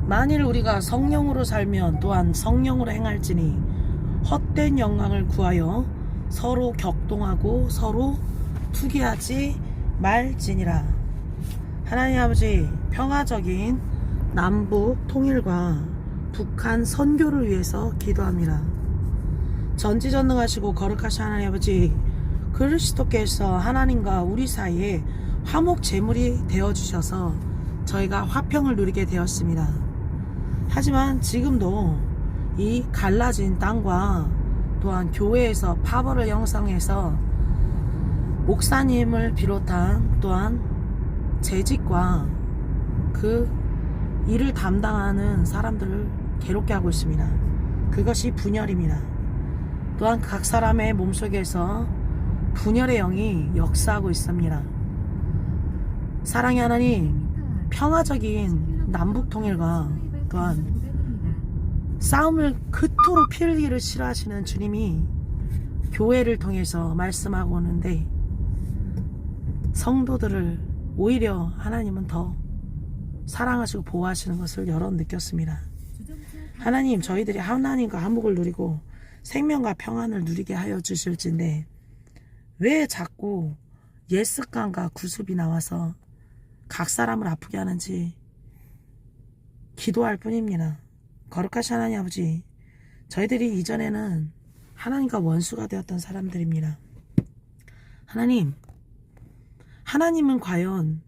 만일 우리가 성령으로 살면 또한 성령으로 행할지니 헛된 영광을 구하여 서로 격동하고 서로 투기하지 말지니라. 하나님 아버지, 평화적인 남북 통일과 북한 선교를 위해서 기도합니다. 전지전능하시고 거룩하신 하나님 아버지, 그리스도께서 하나님과 우리 사이에 화목 제물이 되어주셔서 저희가 화평을 누리게 되었습니다. 하지만 지금도 이 갈라진 땅과 또한 교회에서 파벌을 형성해서 목사님을 비롯한 또한 재직과 그 일을 담당하는 사람들을 괴롭게 하고 있습니다. 그것이 분열입니다. 또한 각 사람의 몸속에서 분열의 영이 역사하고 있습니다. 사랑의 하나님, 평화적인 남북통일과 또한 싸움을 그토록 피 흘리기를 싫어하시는 주님이 교회를 통해서 말씀하고 오는데, 성도들을 오히려 하나님은 더 사랑하시고 보호하시는 것을 여러 느꼈습니다. 하나님, 저희들이 하나님과 화목을 누리고 생명과 평안을 누리게 하여 주실진데 왜 자꾸 옛습관과 구습이 나와서 각 사람을 아프게 하는지 기도할 뿐입니다. 거룩하신 하나님 아버지, 저희들이 이전에는 하나님과 원수가 되었던 사람들입니다. 하나님, 하나님은 과연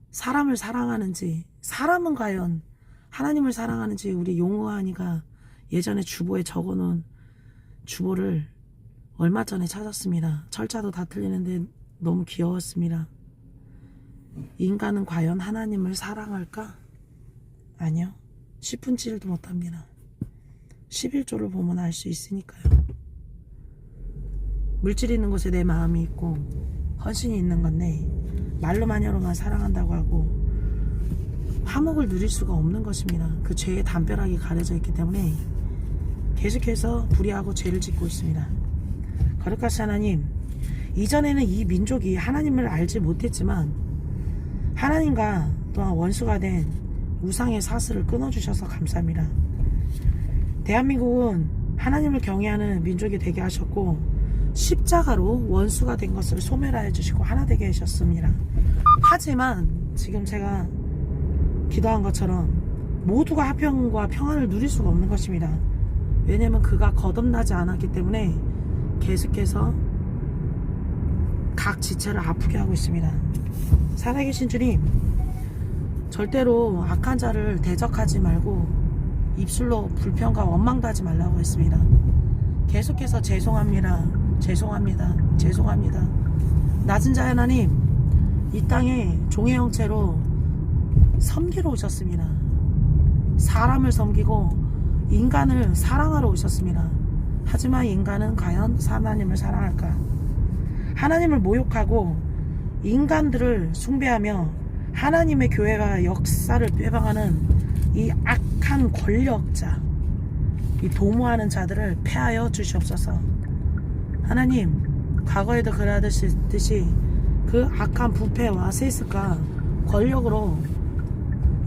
사람을 사랑하는지, 사람은 과연 하나님을 사랑하는지 우리 용호한이가 예전에 주보에 적어놓은 주보를 얼마 전에 찾았습니다. 철자도 다 틀리는데 너무 귀여웠습니다. 인간은 과연 하나님을 사랑할까? 아니요. 10분치 1도 못합니다. 11조를 보면 알 수 있으니까요. 물질이 있는 곳에 내 마음이 있고 헌신이 있는 건데 말로 마녀로만 사랑한다고 하고 화목을 누릴 수가 없는 것입니다. 그 죄의 담벼락이 가려져 있기 때문에 계속해서 불의하고 죄를 짓고 있습니다. 거룩하신 하나님, 이전에는 이 민족이 하나님을 알지 못했지만 하나님과 또한 원수가 된 우상의 사슬을 끊어주셔서 감사합니다. 대한민국은 하나님을 경외하는 민족이 되게 하셨고 십자가로 원수가 된 것을 소멸하여 주시고 하나 되게 하셨습니다. 하지만 지금 제가 기도한 것처럼 모두가 화평과 평안을 누릴 수가 없는 것입니다. 왜냐하면 그가 거듭나지 않았기 때문에 계속해서 각 지체를 아프게 하고 있습니다. 살아계신 주님, 절대로 악한 자를 대적하지 말고 입술로 불평과 원망도 하지 말라고 했습니다. 계속해서 죄송합니다. 죄송합니다. 죄송합니다. 낮은 자 하나님, 이 땅에 종의 형체로 섬기러 오셨습니다. 사람을 섬기고 인간을 사랑하러 오셨습니다. 하지만 인간은 과연 하나님을 사랑할까? 하나님을 모욕하고 인간들을 숭배하며 하나님의 교회가 역사를 빼방하는 이 악한 권력자, 이 도모하는 자들을 패하여 주시옵소서. 하나님, 과거에도 그러하듯이 그 악한 부패와 세습과 권력으로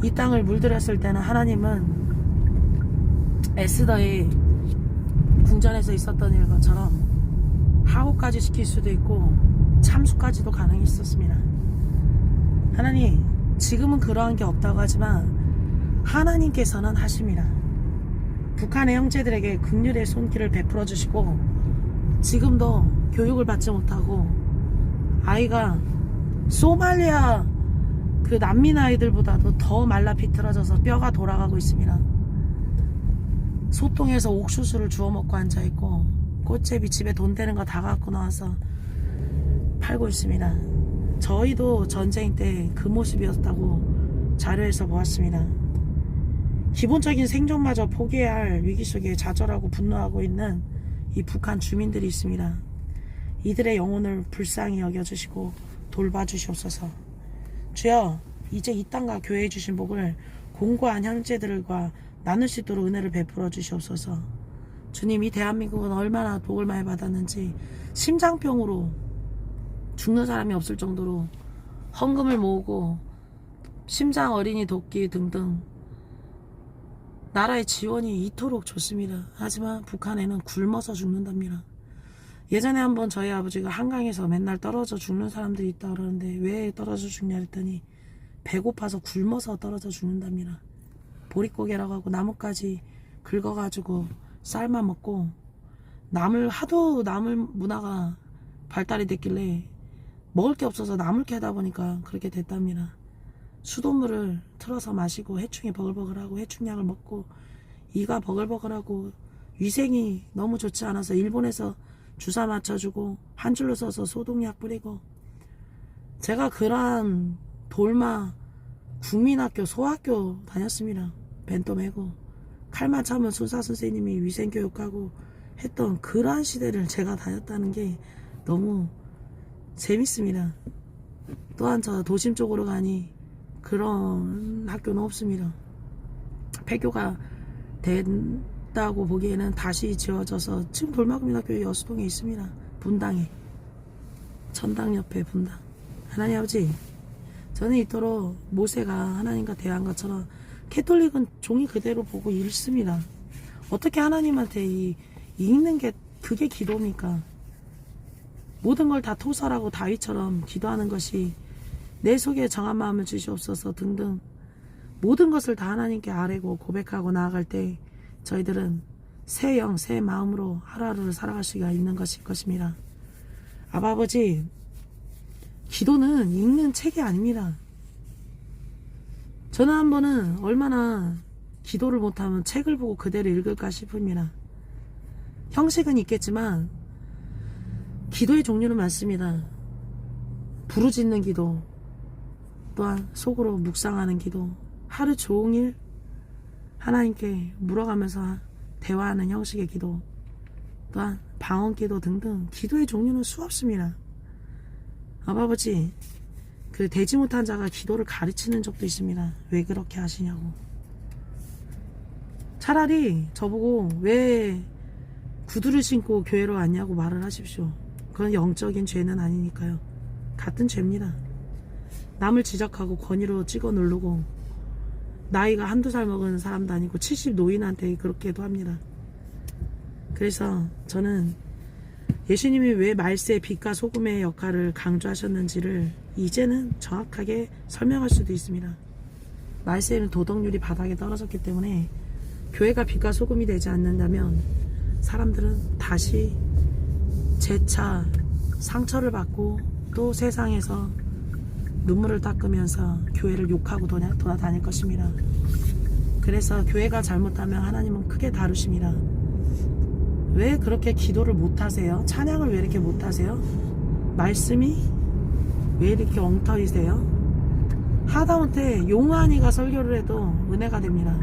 이 땅을 물들였을 때는 하나님은 에스더의 궁전에서 있었던 일 것처럼 하고까지 시킬 수도 있고 참수까지도 가능했었습니다. 하나님, 지금은 그러한 게 없다고 하지만 하나님께서는 하십니다. 북한의 형제들에게 긍휼의 손길을 베풀어 주시고 지금도 교육을 받지 못하고 아이가 소말리아 그 난민 아이들보다도 더 말라 비틀어져서 뼈가 돌아가고 있습니다. 소똥에서 옥수수를 주워 먹고 앉아있고 꽃제비 집에 돈 되는 거 다 갖고 나와서 팔고 있습니다. 저희도 전쟁 때 그 모습이었다고 자료에서 보았습니다. 기본적인 생존마저 포기해야 할 위기 속에 좌절하고 분노하고 있는 이 북한 주민들이 있습니다. 이들의 영혼을 불쌍히 여겨주시고 돌봐주시옵소서. 주여, 이제 이 땅과 교회에 주신 복을 공고한 형제들과 나눌 수 있도록 은혜를 베풀어 주시옵소서. 주님, 이 대한민국은 얼마나 복을 많이 받았는지 심장병으로 죽는 사람이 없을 정도로 헌금을 모으고 심장 어린이 돕기 등등 나라의 지원이 이토록 좋습니다. 하지만 북한에는 굶어서 죽는답니다. 예전에 한번 저희 아버지가 한강에서 맨날 떨어져 죽는 사람들이 있다 그러는데 왜 떨어져 죽냐 했더니 배고파서 굶어서 떨어져 죽는답니다. 보릿고개라고 하고 나뭇가지 긁어가지고 삶아 먹고 하도 나물 문화가 발달이 됐길래 먹을 게 없어서 나물 캐다 보니까 그렇게 됐답니다. 수돗물을 틀어서 마시고 해충이 버글버글하고 해충약을 먹고 이가 버글버글하고 위생이 너무 좋지 않아서 일본에서 주사 맞춰주고 한 줄로 서서 소독약 뿌리고 제가 그러한 돌마 국민학교 소학교 다녔습니다. 벤또 메고 칼만 차면 순사 선생님이 위생교육하고 했던 그러한 시대를 제가 다녔다는 게 너무 재밌습니다. 또한 저 도심 쪽으로 가니 그런 학교는 없습니다. 폐교가 된다고 보기에는 다시 지어져서 지금 돌마국민학교 여수동에 있습니다. 분당에 천당 옆에 분당. 하나님 아버지, 저는 이토록 모세가 하나님과 대한 것처럼 캐톨릭은 종이 그대로 보고 읽습니다. 어떻게 하나님한테 읽는 게 그게 기도입니까? 모든 걸 다 토설하고 다윗처럼 기도하는 것이 내 속에 정한 마음을 주시옵소서 등등 모든 것을 다 하나님께 아뢰고 고백하고 나아갈 때 저희들은 새 영, 새 마음으로 하루하루를 살아갈 수가 있는 것일 것입니다. 아버지, 기도는 읽는 책이 아닙니다. 저는 한 번은 얼마나 기도를 못하면 책을 보고 그대로 읽을까 싶습니다. 형식은 있겠지만 기도의 종류는 많습니다. 부르짖는 기도, 또한 속으로 묵상하는 기도, 하루 종일 하나님께 물어가면서 대화하는 형식의 기도, 또한 방언 기도 등등 기도의 종류는 수없습니다. 아버지, 그 되지 못한 자가 기도를 가르치는 적도 있습니다. 왜 그렇게 하시냐고. 차라리 저보고 왜 구두를 신고 교회로 왔냐고 말을 하십시오. 그건 영적인 죄는 아니니까요. 같은 죄입니다. 남을 지적하고 권위로 찍어 누르고 나이가 한두 살 먹은 사람도 아니고 70 노인한테 그렇게도 합니다. 그래서 저는 예수님이 왜 말세 빛과 소금의 역할을 강조하셨는지를 이제는 정확하게 설명할 수도 있습니다. 말세에는 도덕률이 바닥에 떨어졌기 때문에 교회가 빛과 소금이 되지 않는다면 사람들은 다시 재차 상처를 받고 또 세상에서 눈물을 닦으면서 교회를 욕하고 돌아다닐 것입니다. 그래서 교회가 잘못하면 하나님은 크게 다루십니다. 왜 그렇게 기도를 못하세요? 찬양을 왜 이렇게 못하세요? 말씀이 왜 이렇게 엉터리세요? 하다못해 용환이가 설교를 해도 은혜가 됩니다.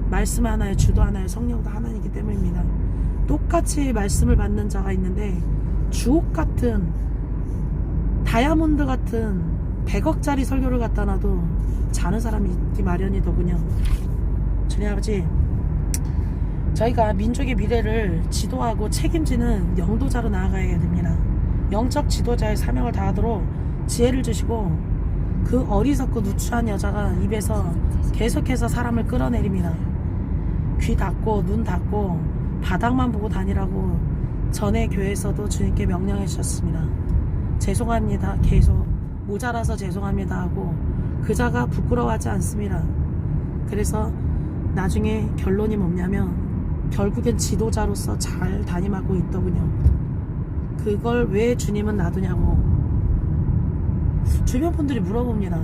말씀 하나에 주도 하나에 성령도 하나이기 때문입니다. 똑같이 말씀을 받는 자가 있는데 주옥 같은 다이아몬드 같은 100억짜리 설교를 갖다 놔도 자는 사람이 있기 마련이더군요. 주님 아버지, 저희가 민족의 미래를 지도하고 책임지는 영도자로 나아가야 됩니다. 영적 지도자의 사명을 다하도록 지혜를 주시고 그 어리석고 누추한 여자가 입에서 계속해서 사람을 끌어내립니다. 귀 닫고 눈 닫고 바닥만 보고 다니라고 전에 교회에서도 주님께 명령해 주셨습니다. 죄송합니다. 계속 모자라서 죄송합니다 하고 그자가 부끄러워하지 않습니다. 그래서 나중에 결론이 뭐냐면 결국엔 지도자로서 잘 담임하고 있더군요. 그걸 왜 주님은 놔두냐고 주변 분들이 물어봅니다.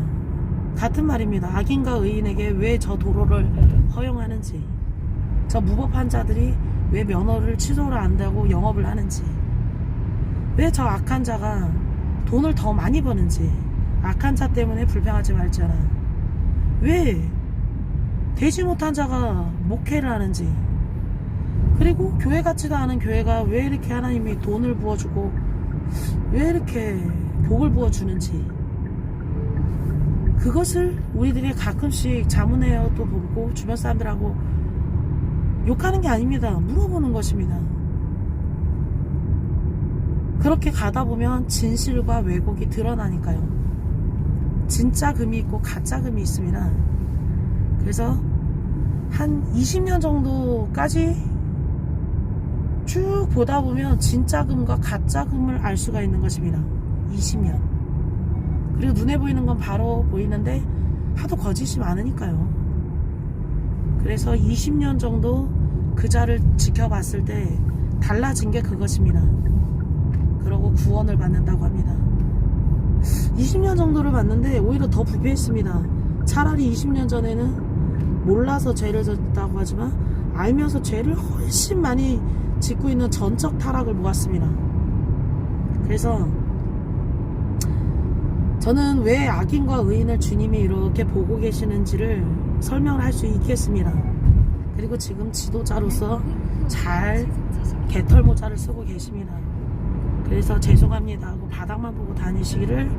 같은 말입니다. 악인과 의인에게 왜 저 도로를 허용하는지, 저 무법한 자들이 왜 면허를 취소를 안다고 영업을 하는지, 왜 저 악한 자가 돈을 더 많이 버는지, 악한 자 때문에 불평하지 말자라, 왜 되지 못한 자가 목회를 하는지, 그리고 교회 같지도 않은 교회가 왜 이렇게 하나님이 돈을 부어주고 왜 이렇게 복을 부어주는지, 그것을 우리들이 가끔씩 자문해요 또 보고 주변 사람들하고 욕하는 게 아닙니다. 물어보는 것입니다. 그렇게 가다 보면 진실과 왜곡이 드러나니까요. 진짜 금이 있고 가짜 금이 있습니다. 그래서 한 20년 정도까지 쭉 보다 보면 진짜 금과 가짜 금을 알 수가 있는 것입니다. 20년. 그리고 눈에 보이는 건 바로 보이는데 하도 거짓이 많으니까요. 그래서 20년 정도 그 자를 지켜봤을 때 달라진 게 그것입니다. 그러고 구원을 받는다고 합니다. 20년 정도를 봤는데 오히려 더 부패했습니다. 차라리 20년 전에는 몰라서 죄를 졌다고 하지만 알면서 죄를 훨씬 많이 짓고 있는 전적 타락을 모았습니다. 그래서 저는 왜 악인과 의인을 주님이 이렇게 보고 계시는지를 설명을 할 수 있겠습니다. 그리고 지금 지도자로서 잘 개털모자를 쓰고 계십니다. 그래서 죄송합니다 하고 바닥만 보고 다니시기를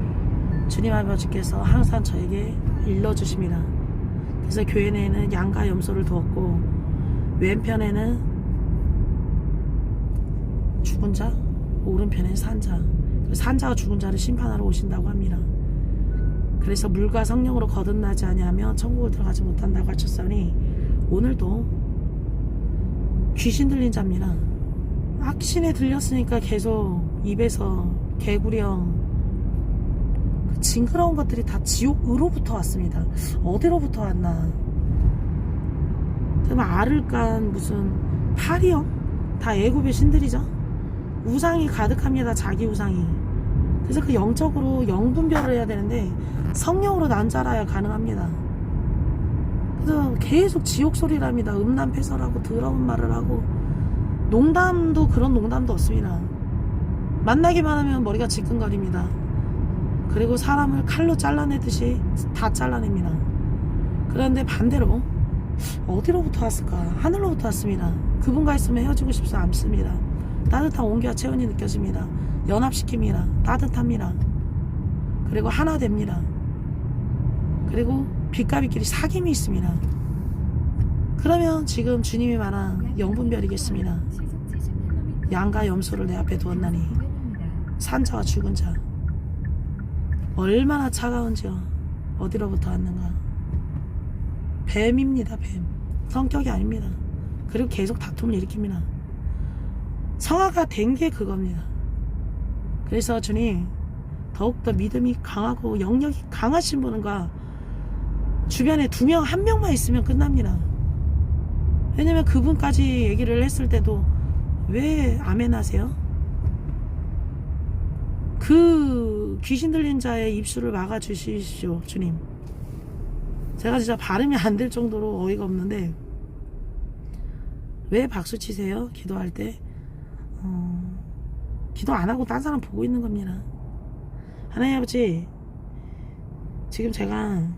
주님 아버지께서 항상 저에게 일러주십니다. 그래서 교회 내에는 양과 염소를 두었고 왼편에는 죽은 자, 오른편에는 산자. 산자와 죽은 자를 심판하러 오신다고 합니다. 그래서 물과 성령으로 거듭나지 아니하면 천국을 들어가지 못한다고 하셨으니 오늘도 귀신 들린 자입니다. 악신에 들렸으니까 계속 입에서 개구령 그 징그러운 것들이 다 지옥으로부터 왔습니다. 어디로부터 왔나? 그러면 알을 깐 무슨 파리형? 다 애굽의 신들이죠. 우상이 가득합니다. 자기 우상이. 그래서 그 영적으로 영분별을 해야 되는데 성령으로 난 자라야 가능합니다. 그래서 계속 지옥 소리를 합니다. 음란패설하고 더러운 말을 하고 농담도 그런 농담도 없습니다. 만나기만 하면 머리가 지끈거립니다. 그리고 사람을 칼로 잘라내듯이 다 잘라냅니다. 그런데 반대로 어디로부터 왔을까? 하늘로부터 왔습니다. 그분과 있으면 헤어지고 싶지 않습니다. 따뜻한 온기와 체온이 느껴집니다. 연합시킵니다. 따뜻합니다. 그리고 하나 됩니다. 그리고 빛가비끼리 사귐이 있습니다. 그러면 지금 주님이 말한 영분별이겠습니다. 양과 염소를 내 앞에 두었나니 산자와 죽은 자 얼마나 차가운지요. 어디로부터 왔는가? 뱀입니다. 뱀. 성격이 아닙니다. 그리고 계속 다툼을 일으킵니다. 성화가 된 게 그겁니다. 그래서 주님 더욱더 믿음이 강하고 영역이 강하신 분과 주변에 2명, 1명만 있으면 끝납니다. 왜냐면 그분까지 얘기를 했을 때도 왜 아멘 하세요? 그 귀신 들린 자의 입술을 막아주시십시오. 주님. 제가 진짜 발음이 안 될 정도로 어이가 없는데 왜 박수 치세요? 기도할 때 기도 안 하고 딴 사람 보고 있는 겁니다. 하나님 아버지, 지금 제가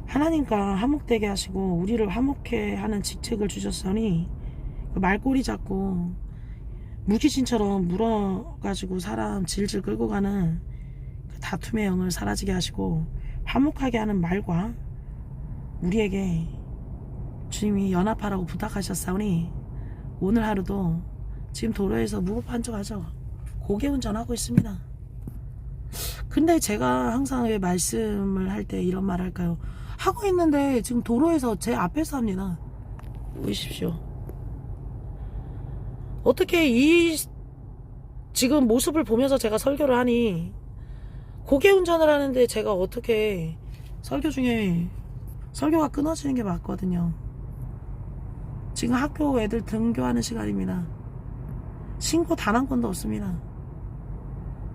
하나님과 화목되게 하시고 우리를 화목해 하는 직책을 주셨으니 말꼬리 잡고 무기징처럼 물어가지고 사람 질질 끌고 가는 그 다툼의 영을 사라지게 하시고 화목하게 하는 말과 우리에게 주님이 연합하라고 부탁하셨사오니 오늘 하루도 지금 도로에서 무법한척하죠. 고개 운전하고 있습니다. 근데 제가 항상 왜 말씀을 할 때 이런 말 할까요? 하고 있는데 지금 도로에서 제 앞에서 합니다. 보이십시오. 어떻게 이 지금 모습을 보면서 제가 설교를 하니 고개 운전을 하는데 제가 어떻게 설교 중에 설교가 끊어지는 게 맞거든요. 지금 학교 애들 등교하는 시간입니다. 신고 단 한 건도 없습니다.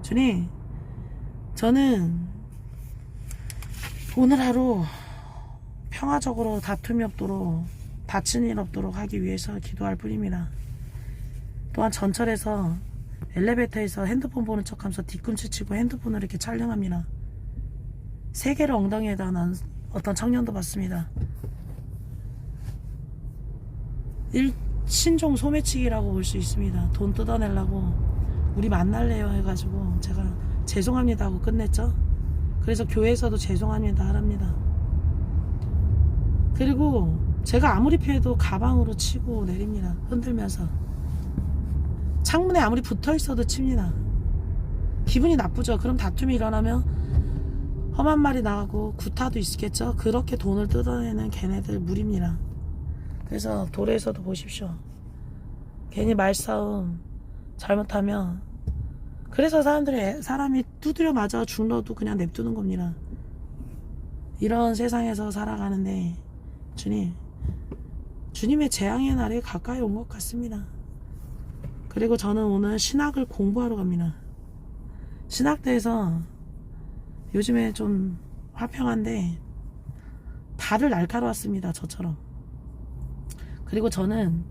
주님, 저는 오늘 하루 평화적으로 다툼이 없도록 다친 일 없도록 하기 위해서 기도할 뿐입니다. 또한 전철에서 엘리베이터에서 핸드폰 보는 척하면서 뒤꿈치 치고 핸드폰을 이렇게 촬영합니다. 3개를 엉덩이에다 난 어떤 청년도 봤습니다. 신종 소매치기라고 볼 수 있습니다. 돈 뜯어내려고 우리 만날래요 해가지고 제가 죄송합니다 하고 끝냈죠. 그래서 교회에서도 죄송합니다 하랍니다. 그리고 제가 아무리 피해도 가방으로 치고 내립니다. 흔들면서 창문에 아무리 붙어있어도 칩니다. 기분이 나쁘죠. 그럼 다툼이 일어나면 험한 말이 나가고 구타도 있겠죠. 그렇게 돈을 뜯어내는 걔네들 무리입니다. 그래서 도로에서도 보십시오. 괜히 말싸움 잘못하면, 그래서 사람이 두드려 맞아 죽어도 그냥 냅두는 겁니다. 이런 세상에서 살아가는데 주님의 재앙의 날이 가까이 온 것 같습니다. 그리고 저는 오늘 신학을 공부하러 갑니다. 신학대에서 요즘에 좀 화평한데 다들 날카로웠습니다. 저처럼. 그리고 저는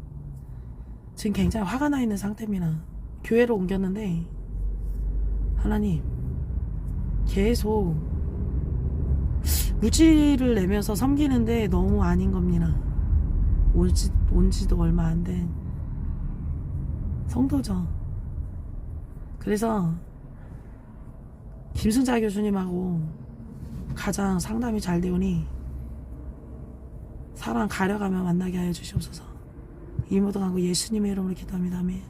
지금 굉장히 화가 나 있는 상태입니다. 교회로 옮겼는데 하나님 계속 무지를 내면서 섬기는데 너무 아닌 겁니다. 온지도 얼마 안 된 성도죠. 그래서 김순자 교수님하고 가장 상담이 잘 되오니 사랑 가려가며 만나게 하여 주시옵소서. 이 모든 간구 예수님의 이름으로 기도합니다. 아멘.